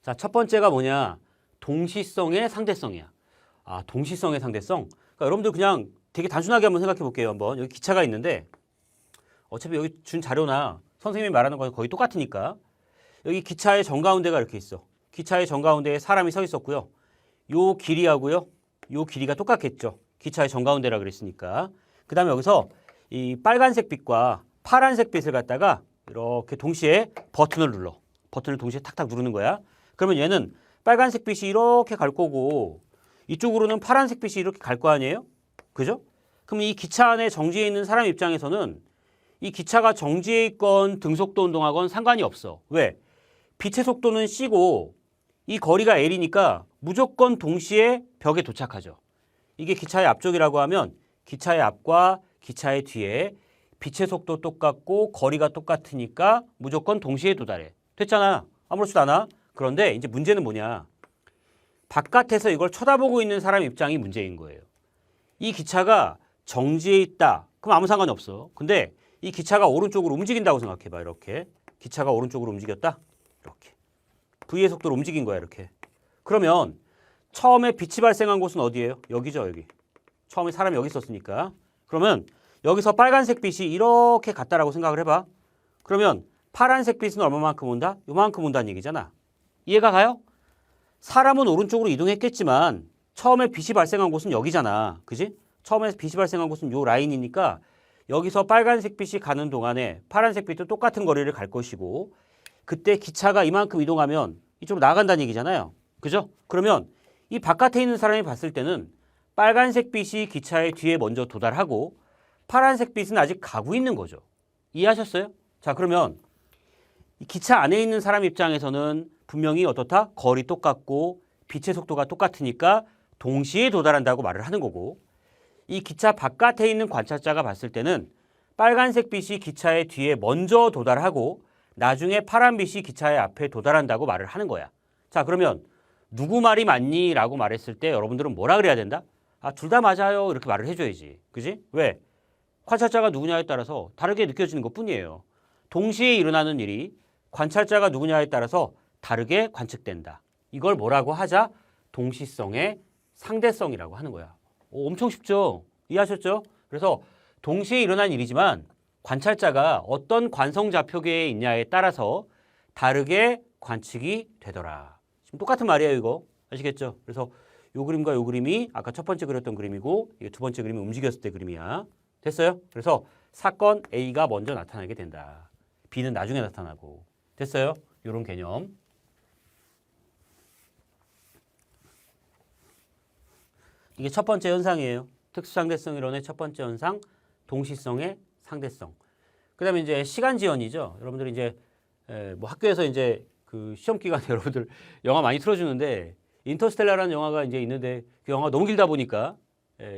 자, 첫 번째가 뭐냐? 동시성의 상대성이야. 아, 동시성의 상대성? 그러니까 여러분들 그냥 되게 단순하게 한번 생각해 볼게요. 한번. 여기 기차가 있는데 어차피 여기 준 자료나 선생님이 말하는 건 거의 똑같으니까 여기 기차의 정가운데가 이렇게 있어. 기차의 정가운데에 사람이 서 있었고요. 요 길이하고요. 요 길이가 똑같겠죠. 기차의 정가운데라 그랬으니까. 그 다음에 여기서 이 빨간색 빛과 파란색 빛을 갖다가 이렇게 동시에 버튼을 눌러. 버튼을 동시에 탁탁 누르는 거야. 그러면 얘는 빨간색 빛이 이렇게 갈 거고 이쪽으로는 파란색 빛이 이렇게 갈 거 아니에요? 그죠? 그럼 이 기차 안에 정지해 있는 사람 입장에서는 이 기차가 정지해 있건 등속도 운동하건 상관이 없어. 왜? 빛의 속도는 C고 이 거리가 L이니까 무조건 동시에 벽에 도착하죠. 이게 기차의 앞쪽이라고 하면 기차의 앞과 기차의 뒤에 빛의 속도 똑같고 거리가 똑같으니까 무조건 동시에 도달해. 됐잖아. 아무렇지도 않아. 그런데 이제 문제는 뭐냐. 바깥에서 이걸 쳐다보고 있는 사람 입장이 문제인 거예요. 이 기차가 정지해 있다. 그럼 아무 상관이 없어. 근데 이 기차가 오른쪽으로 움직인다고 생각해봐. 이렇게. 기차가 오른쪽으로 움직였다. 이렇게. V의 속도로 움직인 거야. 이렇게. 그러면 처음에 빛이 발생한 곳은 어디예요? 여기죠. 여기. 처음에 사람이 여기 있었으니까. 그러면 여기서 빨간색 빛이 이렇게 갔다라고 생각을 해봐. 그러면 파란색 빛은 얼마만큼 온다? 요만큼 온다는 얘기잖아. 이해가 가요? 사람은 오른쪽으로 이동했겠지만 처음에 빛이 발생한 곳은 여기잖아. 그지? 처음에 빛이 발생한 곳은 요 라인이니까 여기서 빨간색 빛이 가는 동안에 파란색 빛도 똑같은 거리를 갈 것이고 그때 기차가 이만큼 이동하면 이쪽으로 나간다는 얘기잖아요. 그죠? 그러면 이 바깥에 있는 사람이 봤을 때는 빨간색 빛이 기차의 뒤에 먼저 도달하고 파란색 빛은 아직 가고 있는 거죠. 이해하셨어요? 자, 그러면 이 기차 안에 있는 사람 입장에서는 분명히 어떻다? 거리 똑같고 빛의 속도가 똑같으니까 동시에 도달한다고 말을 하는 거고 이 기차 바깥에 있는 관찰자가 봤을 때는 빨간색 빛이 기차의 뒤에 먼저 도달하고 나중에 파란 빛이 기차의 앞에 도달한다고 말을 하는 거야. 자, 그러면 누구 말이 맞니? 라고 말했을 때 여러분들은 뭐라 그래야 된다? 아, 둘 다 맞아요. 이렇게 말을 해줘야지. 그지? 왜? 관찰자가 누구냐에 따라서 다르게 느껴지는 것뿐이에요. 동시에 일어나는 일이 관찰자가 누구냐에 따라서 다르게 관측된다. 이걸 뭐라고 하자? 동시성의 상대성이라고 하는 거야. 오, 엄청 쉽죠? 이해하셨죠? 그래서 동시에 일어난 일이지만 관찰자가 어떤 관성 좌표계에 있냐에 따라서 다르게 관측이 되더라. 지금 똑같은 말이에요, 이거. 아시겠죠? 그래서 요 그림과 요 그림이 아까 첫 번째 그렸던 그림이고 이게 두 번째 그림이 움직였을 때 그림이야. 됐어요? 그래서 사건 A가 먼저 나타나게 된다. B는 나중에 나타나고. 됐어요? 요런 개념. 이게 첫 번째 현상이에요. 특수상대성 이론의 첫 번째 현상, 동시성의 상대성. 그다음에 이제 시간 지연이죠. 여러분들이 이제 뭐 학교에서 이제 그 시험 기간에 여러분들 영화 많이 틀어주는데 인터스텔라라는 영화가 이제 있는데 그 영화가 너무 길다 보니까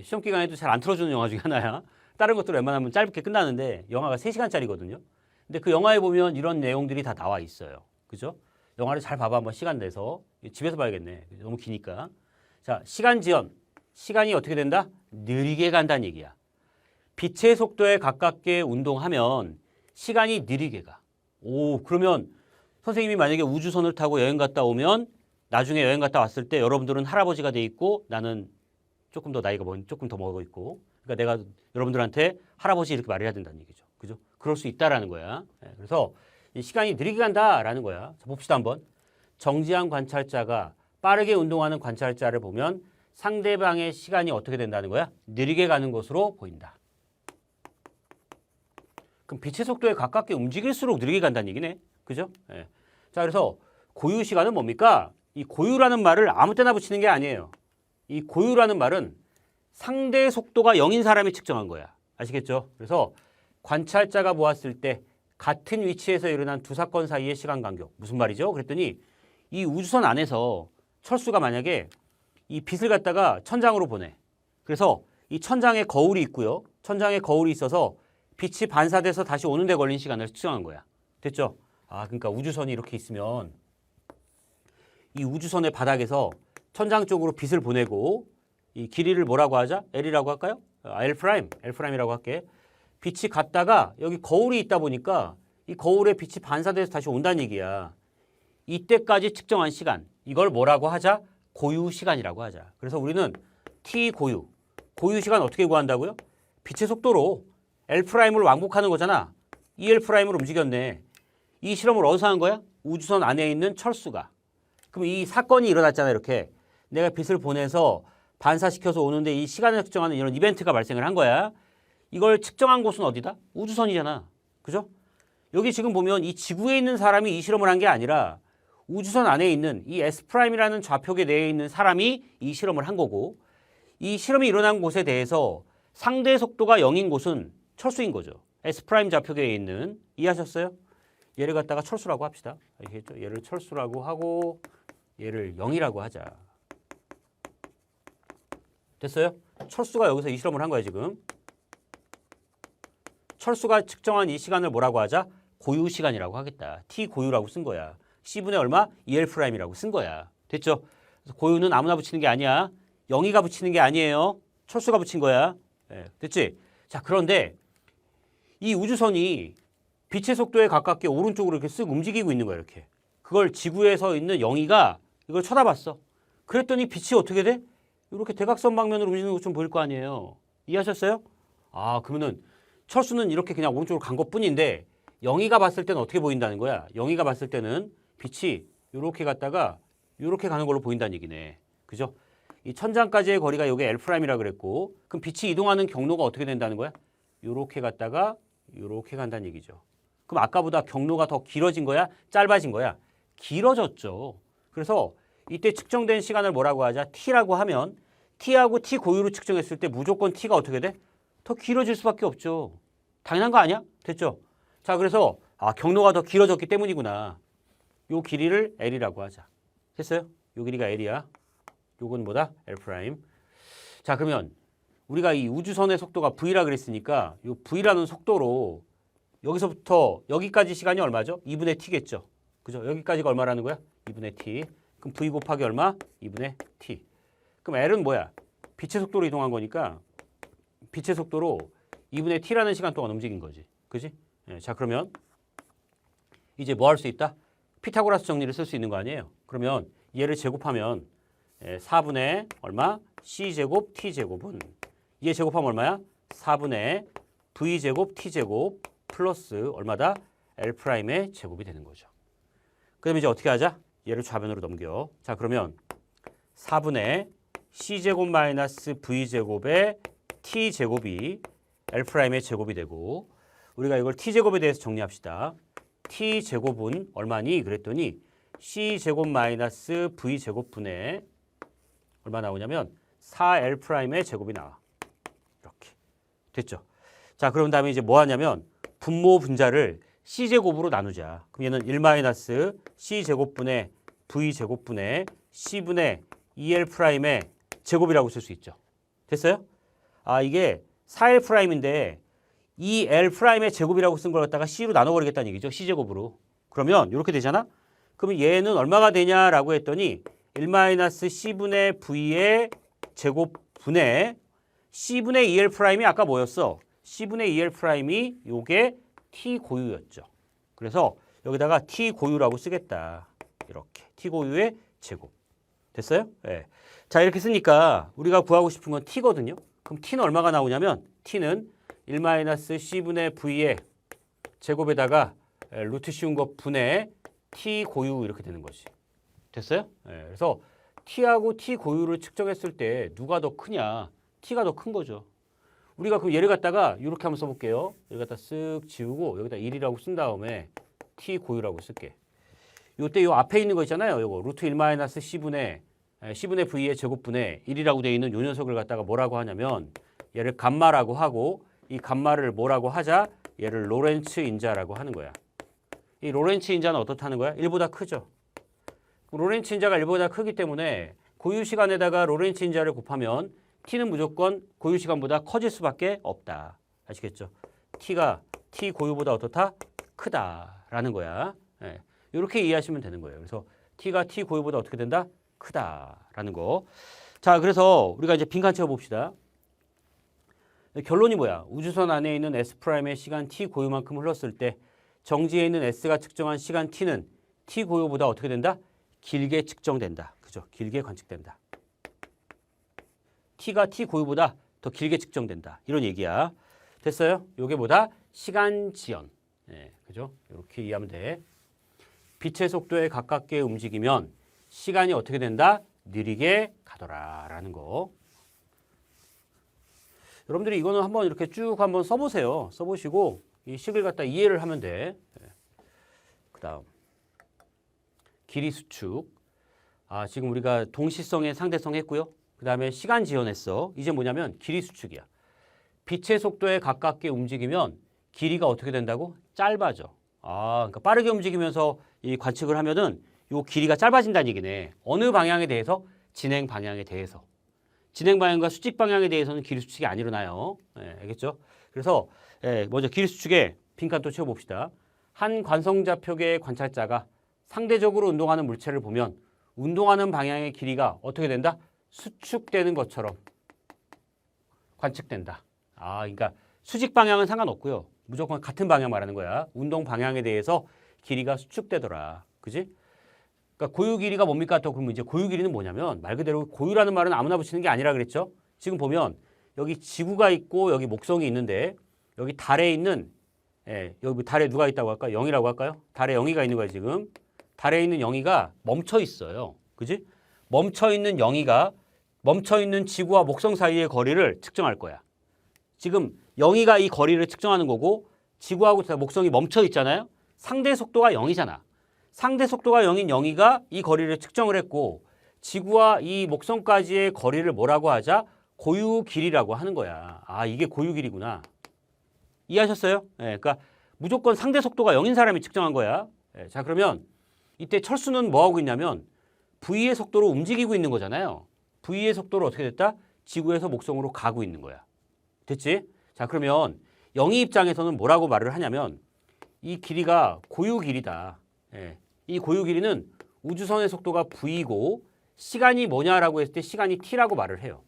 시험 기간에도 잘 안 틀어주는 영화 중에 하나야. 다른 것들은 웬만하면 짧게 끝나는데 영화가 3시간짜리거든요. 근데 그 영화에 보면 이런 내용들이 다 나와 있어요. 그죠? 영화를 잘 봐봐 한번 시간 내서. 집에서 봐야겠네. 너무 기니까. 자, 시간 지연. 시간이 어떻게 된다? 느리게 간다는 얘기야. 빛의 속도에 가깝게 운동하면 시간이 느리게 가. 오, 그러면 선생님이 만약에 우주선을 타고 여행 갔다 오면 나중에 여행 갔다 왔을 때 여러분들은 할아버지가 돼 있고 나는 조금 더 나이가 조금 더 먹어 있고 그러니까 내가 여러분들한테 할아버지 이렇게 말해야 된다는 얘기죠. 그죠? 그럴 수 있다라는 거야. 그래서 이 시간이 느리게 간다라는 거야. 자, 봅시다 한번. 정지한 관찰자가 빠르게 운동하는 관찰자를 보면 상대방의 시간이 어떻게 된다는 거야? 느리게 가는 것으로 보인다. 그럼 빛의 속도에 가깝게 움직일수록 느리게 간다는 얘기네. 그죠? 예. 자, 그래서 고유 시간은 뭡니까? 이 고유라는 말을 아무 때나 붙이는 게 아니에요. 이 고유라는 말은 상대 속도가 0인 사람이 측정한 거야. 아시겠죠? 그래서 관찰자가 보았을 때 같은 위치에서 일어난 두 사건 사이의 시간 간격. 무슨 말이죠? 그랬더니 이 우주선 안에서 철수가 만약에 이 빛을 갖다가 천장으로 보내. 그래서 이 천장에 거울이 있고요. 천장에 거울이 있어서 빛이 반사돼서 다시 오는 데 걸린 시간을 측정한 거야. 됐죠? 아, 그러니까 우주선이 이렇게 있으면 이 우주선의 바닥에서 천장 쪽으로 빛을 보내고 이 길이를 뭐라고 하자? L이라고 할까요? L'I라고 할게. 빛이 갔다가 여기 거울이 있다 보니까 이 거울에 빛이 반사돼서 다시 온다는 얘기야. 이때까지 측정한 시간, 이걸 뭐라고 하자? 고유 시간이라고 하자. 그래서 우리는 t 고유, 고유 시간 어떻게 구한다고요? 빛의 속도로 L'을 왕복하는 거잖아. L'으로 움직였네. 이 실험을 어디서 한 거야? 우주선 안에 있는 철수가. 그럼 이 사건이 일어났잖아. 이렇게 내가 빛을 보내서 반사시켜서 오는데 이 시간을 측정하는 이런 이벤트가 발생을 한 거야. 이걸 측정한 곳은 어디다? 우주선이잖아. 그죠? 여기 지금 보면 이 지구에 있는 사람이 이 실험을 한 게 아니라 우주선 안에 있는 이 S'이라는 좌표계 내에 있는 사람이 이 실험을 한 거고, 이 실험이 일어난 곳에 대해서 상대 속도가 0인 곳은 철수인 거죠. S' 좌표계에 있는. 이해하셨어요? 얘를 갖다가 철수라고 합시다. 아시겠죠? 얘를 철수라고 하고 얘를 0이라고 하자. 됐어요? 철수가 여기서 이 실험을 한 거야 지금. 철수가 측정한 이 시간을 뭐라고 하자? 고유 시간이라고 하겠다. T 고유라고 쓴 거야. C분의 얼마? EL'이라고 쓴 거야. 됐죠? 그래서 고유는 아무나 붙이는 게 아니야. 0이가 붙이는 게 아니에요. 철수가 붙인 거야. 네, 됐지? 자, 그런데 이 우주선이 빛의 속도에 가깝게 오른쪽으로 이렇게 쓱 움직이고 있는 거야, 이렇게. 그걸 지구에 서 있는 영희가 이걸 쳐다봤어. 그랬더니 빛이 어떻게 돼? 이렇게 대각선 방면으로 움직이는 것좀 보일 거 아니에요. 이해하셨어요? 아, 그러면은 철수는 이렇게 그냥 오른쪽으로 간 것뿐인데 영희가 봤을 때는 어떻게 보인다는 거야? 영희가 봤을 때는 빛이 이렇게 갔다가 이렇게 가는 걸로 보인다는 얘기네. 그죠? 이 천장까지의 거리가 여기 L'이라 그랬고, 그럼 빛이 이동하는 경로가 어떻게 된다는 거야? 이렇게 갔다가 이렇게 간다는 얘기죠. 그럼 아까보다 경로가 더 길어진 거야? 짧아진 거야? 길어졌죠. 그래서 이때 측정된 시간을 뭐라고 하자? T라고 하면 T하고 T 고유로 측정했을 때 무조건 T가 어떻게 돼? 더 길어질 수밖에 없죠. 당연한 거 아니야? 됐죠? 자, 그래서 경로가 더 길어졌기 때문이구나. 요 길이를 L이라고 하자. 됐어요? 요 길이가 L이야. 요건 뭐다? L'. 자, 그러면 우리가 이 우주선의 속도가 V라 그랬으니까 요 V라는 속도로 여기서부터 여기까지 시간이 얼마죠? 2분의 T겠죠. 그죠? 여기까지가 얼마라는 거야? 2분의 T. 그럼 V 곱하기 얼마? 2분의 T. 그럼 L은 뭐야? 빛의 속도로 이동한 거니까 빛의 속도로 2분의 T라는 시간 동안 움직인 거지. 그지? 네, 자, 그러면 이제 뭐 할 수 있다? 피타고라스 정리를 쓸 수 있는 거 아니에요? 그러면 얘를 제곱하면 4분의 얼마? C제곱 T제곱은 얘 제곱하면 얼마야? 4분의 V제곱 T제곱 플러스 얼마다? L'의 제곱이 되는 거죠. 그럼 이제 어떻게 하자? 얘를 좌변으로 넘겨. 자, 그러면 4분의 C제곱 마이너스 V제곱의 T제곱이 L'의 제곱이 되고, 우리가 이걸 T제곱에 대해서 정리합시다. T제곱은 얼마니? 그랬더니 C제곱 마이너스 V제곱분의 얼마 나오냐면 4L'의 제곱이 나와. 이렇게. 됐죠? 자, 그럼 다음에 이제 뭐 하냐면 분모 분자를 C제곱으로 나누자. 그럼 얘는 1 마이너스 C제곱분의 V제곱분의 C분의 2L'의 제곱이라고 쓸 수 있죠. 됐어요? 이게 4L'인데 2L'의 제곱이라고 쓴 걸 갖다가 C로 나눠버리겠다는 얘기죠. C제곱으로. 그러면 이렇게 되잖아? 그러면 얘는 얼마가 되냐라고 했더니 1-C분의 V의 제곱분의 C분의 2L'이 아까 뭐였어? C분의 2L'이 요게 T 고유였죠. 그래서 여기다가 T 고유라고 쓰겠다. 이렇게. T 고유의 제곱. 됐어요? 네. 자, 이렇게 쓰니까 우리가 구하고 싶은 건 T거든요. 그럼 T는 얼마가 나오냐면 T는 1-C분의 V의 제곱에다가 루트 씌운 것 분의 T 고유 이렇게 되는 거지. 됐어요? 네. 그래서 T하고 T 고유를 측정했을 때 누가 더 크냐? T가 더 큰 거죠. 우리가 그 얘를 갖다가 이렇게 한번 써볼게요. 여기 갖다 쓱 지우고 여기다 1이라고 쓴 다음에 T 고유라고 쓸게. 요때 요 앞에 있는 거 있잖아요. 요거 루트 1-C분의 V의 제곱분의 1이라고 되어 있는 요 녀석을 갖다가 뭐라고 하냐면 얘를 감마라고 하고, 이 감마를 뭐라고 하자? 얘를 로렌츠 인자라고 하는 거야. 이 로렌츠 인자는 어떻다는 거야? 1보다 크죠. 로렌츠 인자가 1보다 크기 때문에 고유 시간에다가 로렌츠 인자를 곱하면 T는 무조건 고유 시간보다 커질 수밖에 없다. 아시겠죠? T가 T 고유보다 어떻다? 크다라는 거야. 네. 이렇게 이해하시면 되는 거예요. 그래서 T가 T 고유보다 어떻게 된다? 크다라는 거. 자, 그래서 우리가 이제 빈칸 채워봅시다. 결론이 뭐야? 우주선 안에 있는 S'의 시간 T 고유만큼 흘렀을 때 정지에 있는 S가 측정한 시간 T는 t 고유보다 어떻게 된다? 길게 측정된다. 그죠? 길게 관측된다. t가 t 고유보다 더 길게 측정된다. 이런 얘기야. 됐어요? 요게 뭐다? 시간 지연. 네, 그죠? 이렇게 이해하면 돼. 빛의 속도에 가깝게 움직이면 시간이 어떻게 된다? 느리게 가더라라는 거. 여러분들이 이거는 한번 이렇게 쭉 한번 써보세요. 써보시고 이 식을 갖다 이해를 하면 돼. 그다음 길이 수축. 지금 우리가 동시성에 상대성 했고요. 그다음에 시간 지연했어. 이제 뭐냐면 길이 수축이야. 빛의 속도에 가깝게 움직이면 길이가 어떻게 된다고? 짧아져. 그러니까 빠르게 움직이면서 이 관측을 하면은 요 길이가 짧아진다는 얘기네. 어느 방향에 대해서? 진행 방향에 대해서. 진행 방향과 수직 방향에 대해서는 길이 수축이 안 일어나요. 알겠죠? 그래서 먼저 길이 수축에 빈칸 또 채워봅시다. 한 관성좌표계의 관찰자가 상대적으로 운동하는 물체를 보면 운동하는 방향의 길이가 어떻게 된다? 수축되는 것처럼 관측된다. 그러니까 수직 방향은 상관없고요. 무조건 같은 방향 말하는 거야. 운동 방향에 대해서 길이가 수축되더라. 그지? 그러니까 고유 길이가 뭡니까? 또 그러면 이제 고유 길이는 뭐냐면 말 그대로 고유라는 말은 아무나 붙이는 게 아니라 그랬죠. 지금 보면 여기 지구가 있고 여기 목성이 있는데 여기 달에 있는 여기 달에 누가 있다고 할까? 영이라고 할까요? 달에 영이가 있는 거야 지금. 달에 있는 영이가 멈춰 있어요. 그지? 멈춰 있는 영이가 멈춰 있는 지구와 목성 사이의 거리를 측정할 거야. 지금 영이가 이 거리를 측정하는 거고 지구하고 목성이 멈춰 있잖아요. 상대 속도가 0이잖아. 상대 속도가 0인 영이가 이 거리를 측정을 했고 지구와 이 목성까지의 거리를 뭐라고 하자? 고유 길이라고 하는 거야. 이게 고유 길이구나. 이해하셨어요? 그러니까 무조건 상대 속도가 0인 사람이 측정한 거야. 자, 그러면 이때 철수는 뭐 하고 있냐면 V의 속도로 움직이고 있는 거잖아요. V의 속도로 어떻게 됐다? 지구에서 목성으로 가고 있는 거야. 됐지? 자, 그러면 영이 입장에서는 뭐라고 말을 하냐면 이 길이가 고유 길이다. 이 고유 길이는 우주선의 속도가 V이고 시간이 뭐냐라고 했을 때 시간이 T라고 말을 해요.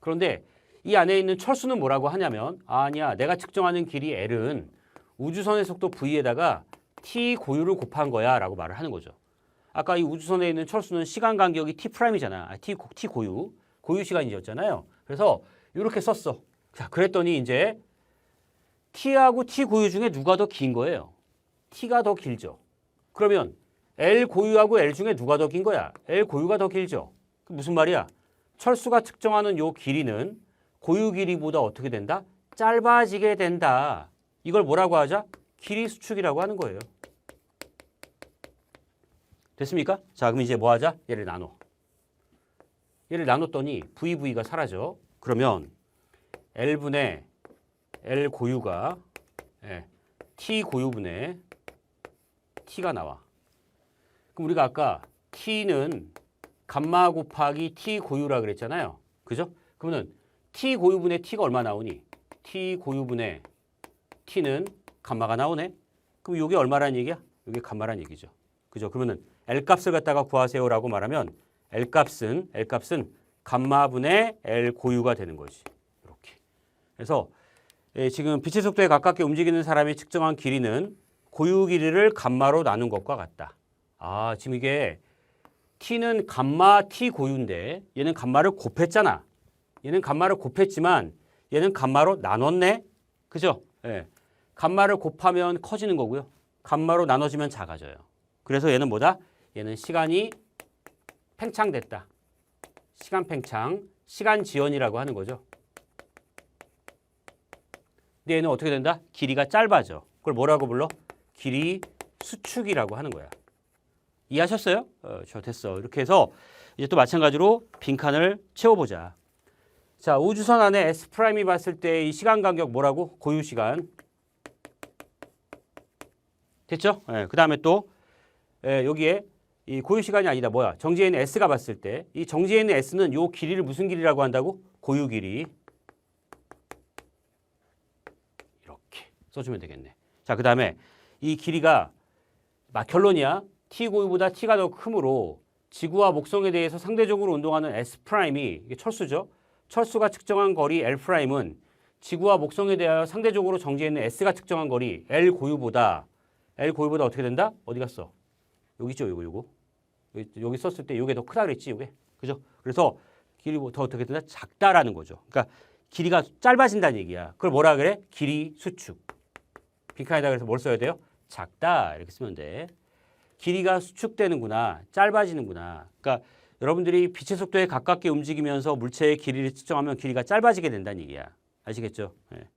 그런데 이 안에 있는 철수는 뭐라고 하냐면 아니야, 내가 측정하는 길이 L은 우주선의 속도 V에다가 T 고유를 곱한 거야 라고 말을 하는 거죠. 아까 이 우주선에 있는 철수는 시간 간격이 T'이잖아. T 고유 시간이었잖아요. 그래서 이렇게 썼어. 자, 그랬더니 이제 T하고 T 고유 중에 누가 더 긴 거예요? T가 더 길죠. 그러면 L 고유하고 L 중에 누가 더 긴 거야? L 고유가 더 길죠. 무슨 말이야? 철수가 측정하는 요 길이는 고유 길이보다 어떻게 된다? 짧아지게 된다. 이걸 뭐라고 하자? 길이 수축이라고 하는 거예요. 됐습니까? 자, 그럼 이제 뭐 하자? 얘를 나눴더니 VV가 사라져. 그러면 L분의 L 고유가 T 고유분의 T가 나와. 그럼 우리가 아까 T는 감마 곱하기 T 고유라 그랬잖아요. 그죠? 그러면 T 고유분의 T가 얼마 나오니? T 고유분의 T는 감마가 나오네. 그럼 이게 얼마란 얘기야? 이게 감마란 얘기죠. 그죠? 그러면은 L 값을 갖다가 구하세요라고 말하면 L 값은 감마분의 L 고유가 되는 거지. 이렇게. 그래서 지금 빛의 속도에 가깝게 움직이는 사람이 측정한 길이는 고유 길이를 감마로 나눈 것과 같다. 지금 이게 T는 감마 T 고유인데 얘는 감마를 곱했잖아. 얘는 감마를 곱했지만 얘는 감마로 나눴네. 그죠? 감마를 곱하면 커지는 거고요. 감마로 나눠지면 작아져요. 그래서 얘는 뭐다? 얘는 시간이 팽창됐다. 시간 팽창, 시간 지연이라고 하는 거죠. 근데 얘는 어떻게 된다? 길이가 짧아져. 그걸 뭐라고 불러? 길이 수축이라고 하는 거야. 이해하셨어요? 저 됐어. 이렇게 해서 이제 또 마찬가지로 빈칸을 채워보자. 자, 우주선 안에 S'이 봤을 때 이 시간 간격 뭐라고? 고유 시간. 됐죠? 그 다음에 또 여기에 이 고유 시간이 아니다. 뭐야? 정지에 있는 S가 봤을 때 이 정지에 있는 S는 요 길이를 무슨 길이라고 한다고? 고유 길이. 이렇게 써주면 되겠네. 자, 그 다음에 이 길이가 결론이야. T 고유보다 T가 더 크므로 지구와 목성에 대해서 상대적으로 운동하는 S'이 이게 철수죠. 철수가 측정한 거리 L'은 지구와 목성에 대하여 상대적으로 정지해 있는 S가 측정한 거리 L 고유보다 어떻게 된다? 어디 갔어? 여기 있죠, 요거. 여기 썼을 때 요게 더 크다 그랬지, 요게. 그죠? 그래서 길이 더 어떻게 되나 작다라는 거죠. 그러니까 길이가 짧아진다는 얘기야. 그걸 뭐라 그래? 길이 수축. 빈칸에다 그래서 뭘 써야 돼요? 작다 이렇게 쓰면 돼. 길이가 수축되는구나, 짧아지는구나. 그러니까 여러분들이 빛의 속도에 가깝게 움직이면서 물체의 길이를 측정하면 길이가 짧아지게 된다는 얘기야. 아시겠죠? 네.